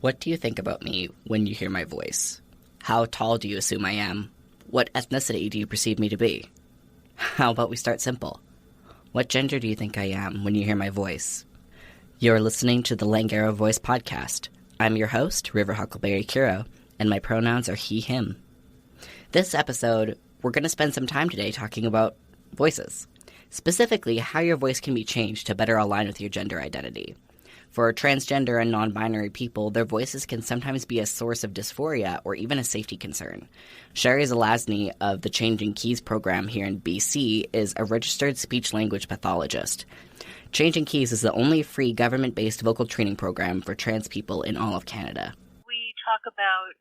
What do you think about me when you hear my voice? How tall do you assume I am? What ethnicity do you perceive me to be? How about we start simple? What gender do you think I am when you hear my voice? You're listening to the Langara Voice podcast. I'm your host, River Huckleberry Curo, and my pronouns are he, him. This episode, we're going to spend some time today talking about voices. Specifically, how your voice can be changed to better align with your gender identity. For transgender and non-binary people, their voices can sometimes be a source of dysphoria or even a safety concern. Sherry Zelazny of the Changing Keys program here in BC is a registered speech-language pathologist. Changing Keys is the only free government-based vocal training program for trans people in all of Canada. We talk about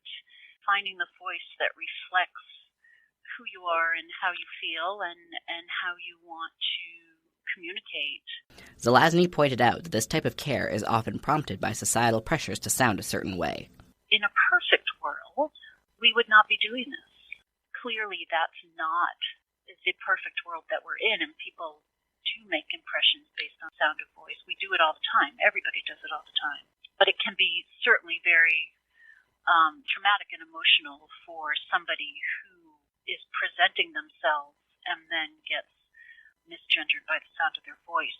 finding the voice that reflects who you are and how you feel and how you want to communicate. Zelazny pointed out that this type of care is often prompted by societal pressures to sound a certain way. In a perfect world, we would not be doing this. Clearly, that's not the perfect world that we're in, and people do make impressions based on sound of voice. We do it all the time. Everybody does it all the time. But it can be certainly very traumatic and emotional for somebody who is presenting themselves and then gets misgendered by the sound of their voice.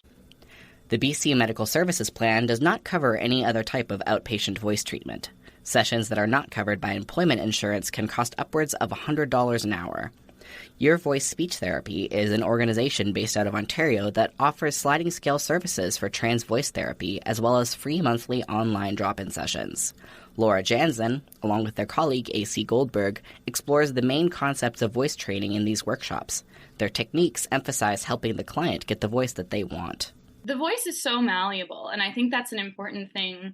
The BC Medical Services Plan does not cover any other type of outpatient voice treatment. Sessions that are not covered by employment insurance can cost upwards of $100 an hour. Your Voice Speech Therapy is an organization based out of Ontario that offers sliding scale services for trans voice therapy as well as free monthly online drop-in sessions. Laura Jansen, along with their colleague AC Goldberg, explores the main concepts of voice training in these workshops. Their techniques emphasize helping the client get the voice that they want. The voice is so malleable, and I think that's an important thing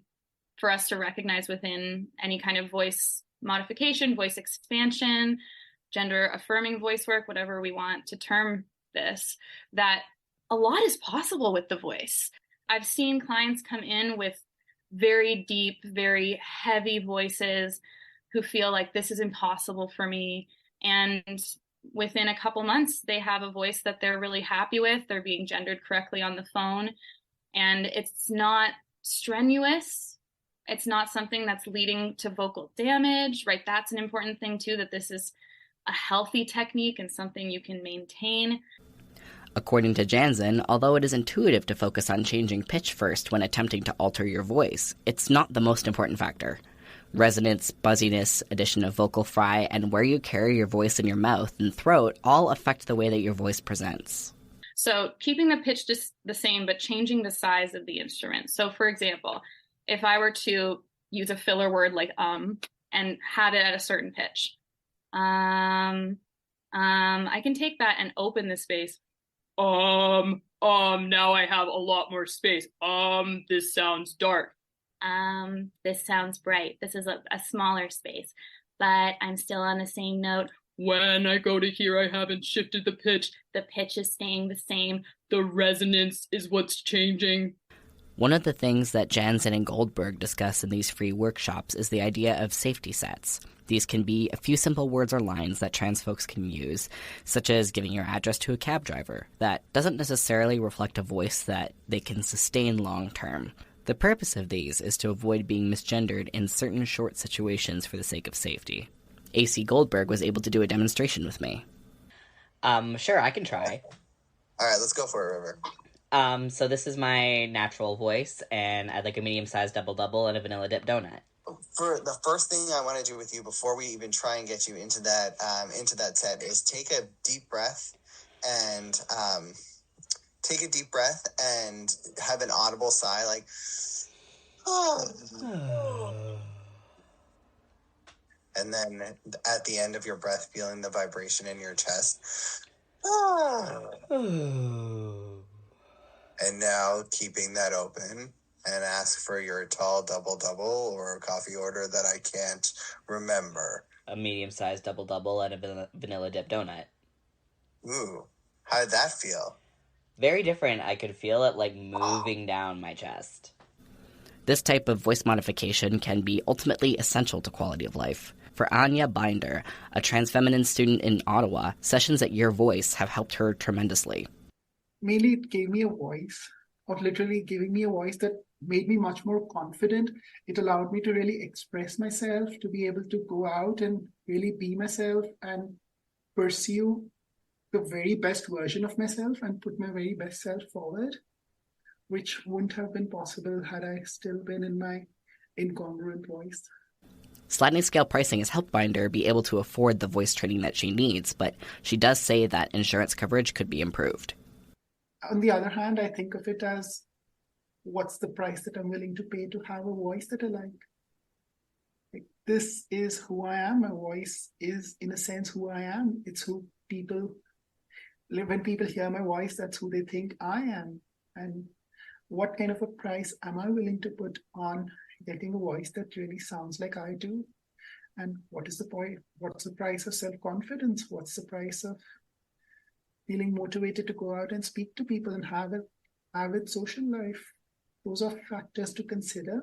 for us to recognize within any kind of voice modification, voice expansion, gender-affirming voice work, whatever we want to term this, that a lot is possible with the voice. I've seen clients come in with very deep, very heavy voices who feel like this is impossible for me. And within a couple months, they have a voice that they're really happy with. They're being gendered correctly on the phone. And it's not strenuous. It's not something that's leading to vocal damage, right? That's an important thing too, that this is a healthy technique and something you can maintain. According to Jansen, although it is intuitive to focus on changing pitch first when attempting to alter your voice, it's not the most important factor. Resonance, buzziness, addition of vocal fry, and where you carry your voice in your mouth and throat all affect the way that your voice presents. So keeping the pitch just the same, but changing the size of the instrument. So for example, if I were to use a filler word like and have it at a certain pitch, I can take that and open the space. Now I have a lot more space. This sounds dark. This sounds bright. This is a smaller space, but I'm still on the same note. When I go to here, I haven't shifted the pitch. The pitch is staying the same. The resonance is what's changing. One of the things that Jansen and Goldberg discuss in these free workshops is the idea of safety sets. These can be a few simple words or lines that trans folks can use, such as giving your address to a cab driver. That doesn't necessarily reflect a voice that they can sustain long term. The purpose of these is to avoid being misgendered in certain short situations for the sake of safety. AC Goldberg was able to do a demonstration with me. Sure, I can try. All right, let's go for it, River. So this is my natural voice, and I'd like a medium-sized double-double and a vanilla dip donut. For the first thing I want to do with you before we even try and get you into that set is take a deep breath and have an audible sigh like and then at the end of your breath feeling the vibration in your chest. And now keeping that open and ask for your tall double-double or a coffee order that I can't remember. A medium-sized double-double and a vanilla dip donut. Ooh, how did that feel? Very different. I could feel it moving down my chest. This type of voice modification can be ultimately essential to quality of life. For Anya Binder, a trans feminine student in Ottawa, sessions at Your Voice have helped her tremendously. Mainly it gave me a voice, or literally giving me a voice that made me much more confident. It allowed me to really express myself, to be able to go out and really be myself and pursue the very best version of myself and put my very best self forward, which wouldn't have been possible had I still been in my incongruent voice. Sliding scale pricing has helped Binder be able to afford the voice training that she needs, but she does say that insurance coverage could be improved. On the other hand, I think of it as, what's the price that I'm willing to pay to have a voice that I like? This is who I am. My voice is, in a sense, who I am. It's who people, when people hear my voice, that's who they think I am. And what kind of a price am I willing to put on getting a voice that really sounds like I do? And what is the point? What's the price of self-confidence? What's the price of feeling motivated to go out and speak to people and have an avid social life? Those are factors to consider.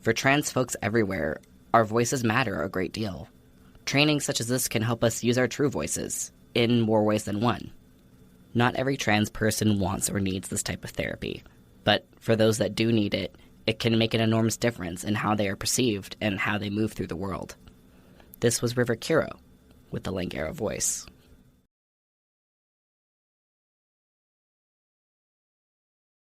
For trans folks everywhere, our voices matter a great deal. Training such as this can help us use our true voices, in more ways than one. Not every trans person wants or needs this type of therapy, but for those that do need it, it can make an enormous difference in how they are perceived and how they move through the world. This was River Kiro with the Langara Voice.